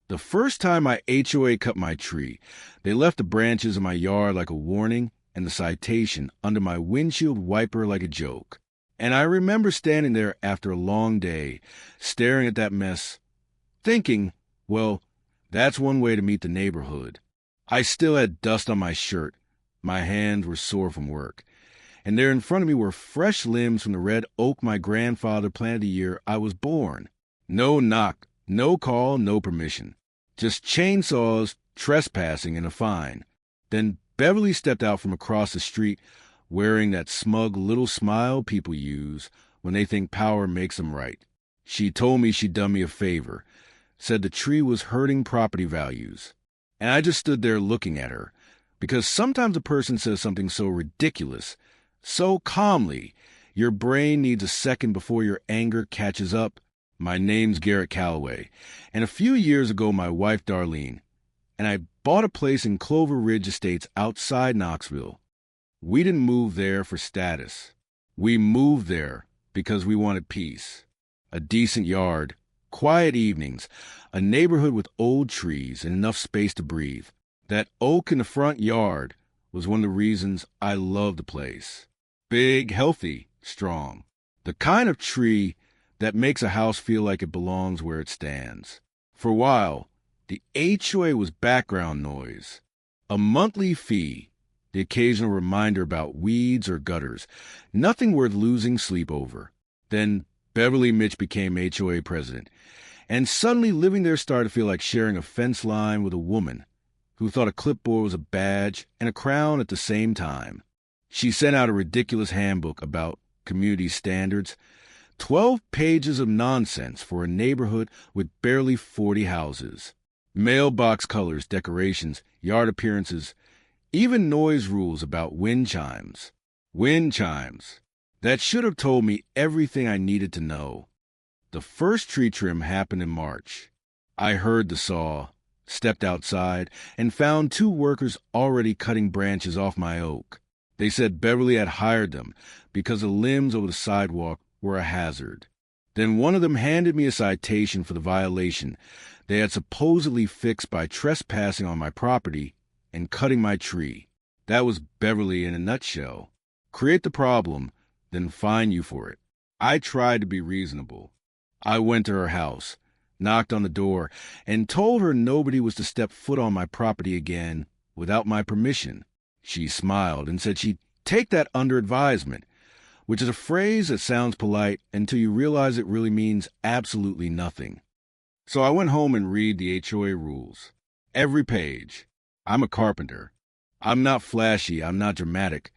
The first time my HOA cut my tree, they left the branches in my yard like a warning and the citation under my windshield wiper like a joke. And I remember standing there after a long day, staring at that mess, thinking, well, that's one way to meet the neighborhood. I still had dust on my shirt. My hands were sore from work. And there in front of me were fresh limbs from the red oak my grandfather planted the year I was born. No knock, no call, no permission. Just chainsaws, trespassing, and a fine. Then Beverly stepped out from across the street wearing that smug little smile people use when they think power makes them right. She told me she'd done me a favor, said the tree was hurting property values. And I just stood there looking at her, because sometimes a person says something so ridiculous, so calmly, your brain needs a second before your anger catches up. My name's Garrett Calloway, and a few years ago my wife Darlene and I bought a place in Clover Ridge Estates outside Knoxville. We didn't move there for status. We moved there because we wanted peace, a decent yard, quiet evenings, a neighborhood with old trees and enough space to breathe. That oak in the front yard was one of the reasons I loved the place. Big, healthy, strong. The kind of tree that makes a house feel like it belongs where it stands. For a while, the HOA was background noise, a monthly fee, the occasional reminder about weeds or gutters, nothing worth losing sleep over. Then Beverly Mitch became HOA president, and suddenly living there started to feel like sharing a fence line with a woman who thought a clipboard was a badge and a crown at the same time. She sent out a ridiculous handbook about community standards, 12 pages of nonsense for a neighborhood with barely 40 houses. Mailbox colors, decorations, yard appearances, even noise rules about wind chimes. Wind chimes. That should have told me everything I needed to know. The first tree trim happened in March. I heard the saw, stepped outside, and found 2 workers already cutting branches off my oak. They said Beverly had hired them because the limbs over the sidewalk were a hazard. Then one of them handed me a citation for the violation they had supposedly fixed by trespassing on my property and cutting my tree. That was Beverly in a nutshell. Create the problem, then fine you for it. I tried to be reasonable. I went to her house, knocked on the door, and told her nobody was to step foot on my property again without my permission. She smiled and said she'd take that under advisement, which is a phrase that sounds polite until you realize it really means absolutely nothing. So I went home and read the HOA rules. Every page. I'm a carpenter. I'm not flashy, I'm not dramatic,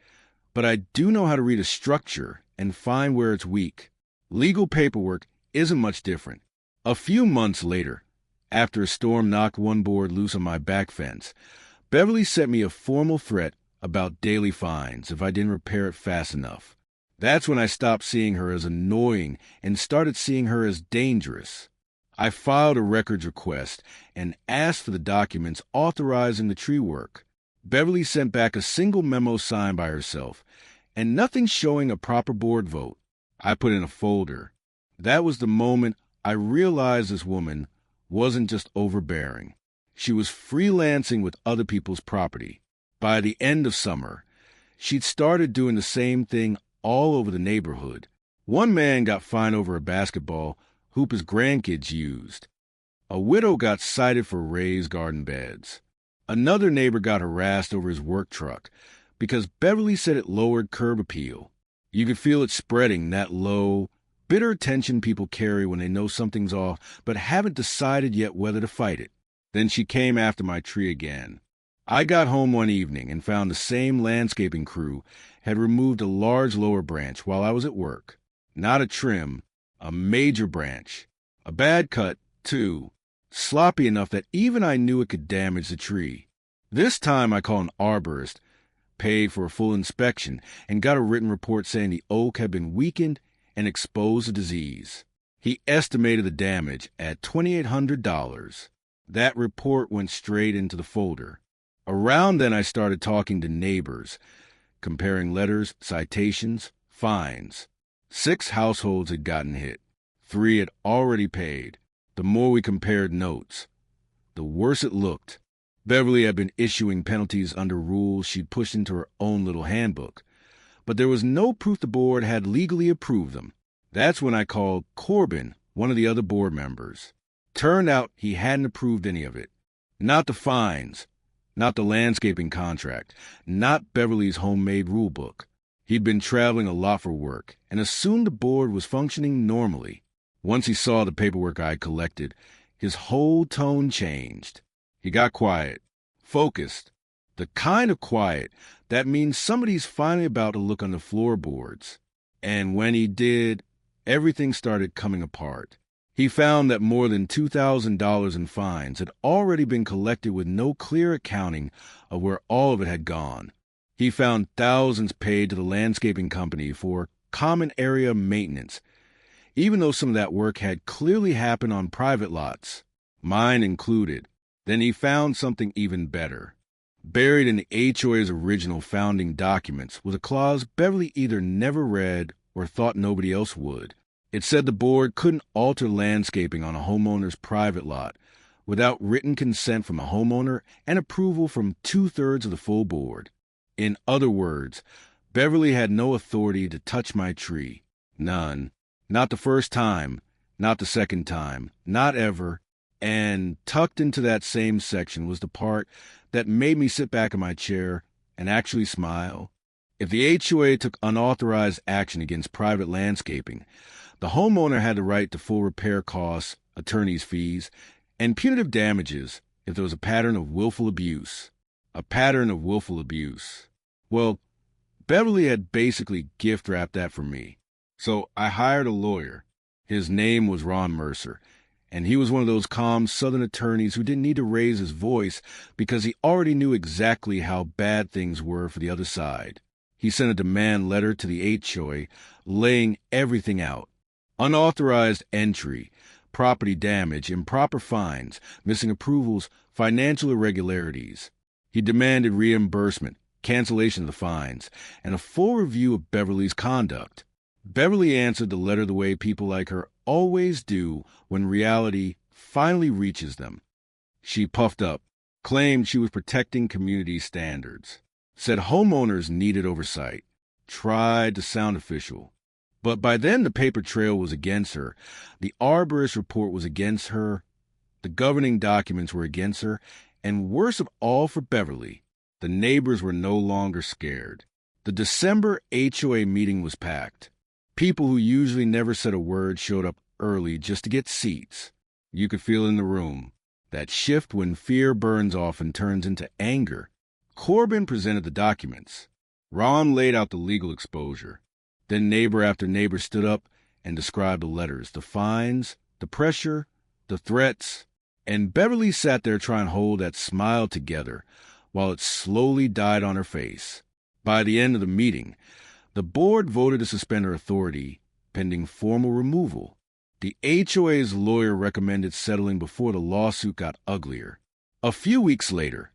but I do know how to read a structure and find where it's weak. Legal paperwork isn't much different. A few months later, after a storm knocked one board loose on my back fence, Beverly sent me a formal threat about daily fines if I didn't repair it fast enough. That's when I stopped seeing her as annoying and started seeing her as dangerous. I filed a records request and asked for the documents authorizing the tree work. Beverly sent back a single memo signed by herself, and nothing showing a proper board vote. I put in a folder. That was the moment I realized this woman wasn't just overbearing. She was freelancing with other people's property. By the end of summer, she'd started doing the same thing all over the neighborhood. One man got fined over a basketball hoop his grandkids used. A widow got cited for raised garden beds. Another neighbor got harassed over his work truck because Beverly said it lowered curb appeal. You could feel it spreading, that low, bitter tension people carry when they know something's off but haven't decided yet whether to fight it. Then she came after my tree again. I got home one evening and found the same landscaping crew had removed a large lower branch while I was at work. Not a trim, a major branch. A bad cut, too. Sloppy enough that even I knew it could damage the tree. This time I called an arborist, paid for a full inspection, and got a written report saying the oak had been weakened and exposed to disease. He estimated the damage at $2,800. That report went straight into the folder. Around then I started talking to neighbors, comparing letters, citations, fines. 6 households had gotten hit. 3 had already paid. The more we compared notes, the worse it looked. Beverly had been issuing penalties under rules she'd pushed into her own little handbook, but there was no proof the board had legally approved them. That's when I called Corbin, one of the other board members. Turned out he hadn't approved any of it. Not the fines, not the landscaping contract, not Beverly's homemade rule book. He'd been traveling a lot for work and assumed the board was functioning normally. Once he saw the paperwork I collected, his whole tone changed. He got quiet, focused, the kind of quiet that means somebody's finally about to look on the floorboards. And when he did, everything started coming apart. He found that more than $2,000 in fines had already been collected with no clear accounting of where all of it had gone. He found thousands paid to the landscaping company for common area maintenance, even though some of that work had clearly happened on private lots, mine included. Then he found something even better. Buried in the HOA's original founding documents was a clause Beverly either never read or thought nobody else would. It said the board couldn't alter landscaping on a homeowner's private lot without written consent from a homeowner and approval from 2/3 of the full board. In other words, Beverly had no authority to touch my tree. None. Not the first time, not the second time, not ever. And tucked into that same section was the part that made me sit back in my chair and actually smile. If the HOA took unauthorized action against private landscaping, the homeowner had the right to full repair costs, attorney's fees, and punitive damages if there was a pattern of willful abuse. A pattern of willful abuse. Well, Beverly had basically gift-wrapped that for me. So I hired a lawyer. His name was Ron Mercer, and he was one of those calm Southern attorneys who didn't need to raise his voice because he already knew exactly how bad things were for the other side. He sent a demand letter to the HOA laying everything out. Unauthorized entry, property damage, improper fines, missing approvals, financial irregularities. He demanded reimbursement, cancellation of the fines, and a full review of Beverly's conduct. Beverly answered the letter the way people like her always do when reality finally reaches them. She puffed up, claimed she was protecting community standards, said homeowners needed oversight, tried to sound official. But by then the paper trail was against her, the arborist report was against her, the governing documents were against her, and worst of all for Beverly, the neighbors were no longer scared. The December HOA meeting was packed. People who usually never said a word showed up early just to get seats. You could feel in the room that shift when fear burns off and turns into anger. Corbin presented the documents. Ron laid out the legal exposure. Then neighbor after neighbor stood up and described the letters, the fines, the pressure, the threats. And Beverly sat there trying to hold that smile together while it slowly died on her face. By the end of the meeting, the board voted to suspend her authority, pending formal removal. The HOA's lawyer recommended settling before the lawsuit got uglier. A few weeks later,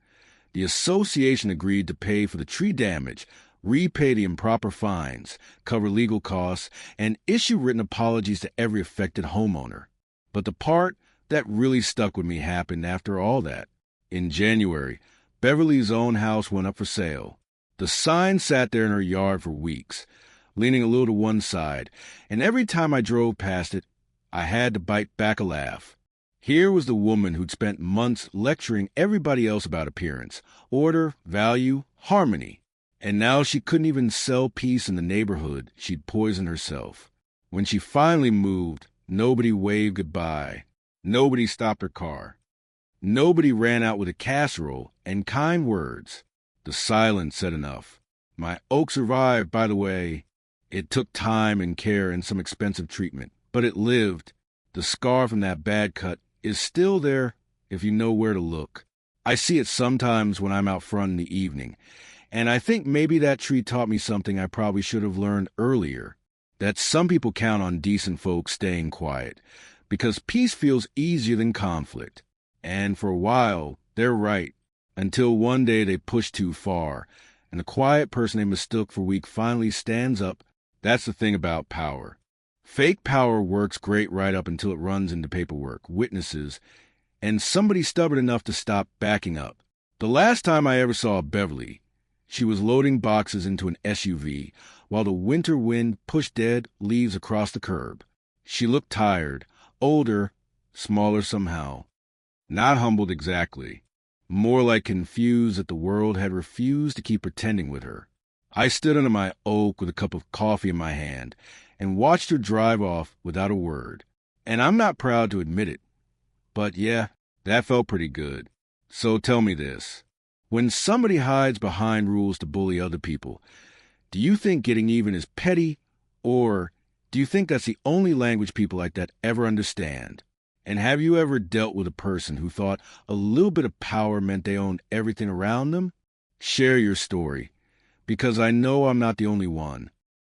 the association agreed to pay for the tree damage, repay the improper fines, cover legal costs, and issue written apologies to every affected homeowner. But the part that really stuck with me happened after all that. In January, Beverly's own house went up for sale. The sign sat there in her yard for weeks, leaning a little to one side, and every time I drove past it, I had to bite back a laugh. Here was the woman who'd spent months lecturing everybody else about appearance, order, value, harmony. And now she couldn't even sell peace in the neighborhood she'd poisoned herself. When she finally moved, nobody waved goodbye. Nobody stopped her car. Nobody ran out with a casserole and kind words. The silence said enough. My oak survived, by the way. It took time and care and some expensive treatment, but it lived. The scar from that bad cut is still there if you know where to look. I see it sometimes when I'm out front in the evening, and I think maybe that tree taught me something I probably should have learned earlier, that some people count on decent folks staying quiet, because peace feels easier than conflict. And for a while, they're right. Until one day they push too far, and the quiet person they mistook for weak finally stands up. That's the thing about power. Fake power works great right up until it runs into paperwork, witnesses, and somebody stubborn enough to stop backing up. The last time I ever saw Beverly, she was loading boxes into an SUV while the winter wind pushed dead leaves across the curb. She looked tired, older, smaller somehow. Not humbled exactly. More like confused that the world had refused to keep pretending with her. I stood under my oak with a cup of coffee in my hand and watched her drive off without a word. And I'm not proud to admit it, but yeah, that felt pretty good. So tell me this. When somebody hides behind rules to bully other people, do you think getting even is petty, or do you think that's the only language people like that ever understand? And have you ever dealt with a person who thought a little bit of power meant they owned everything around them? Share your story, because I know I'm not the only one.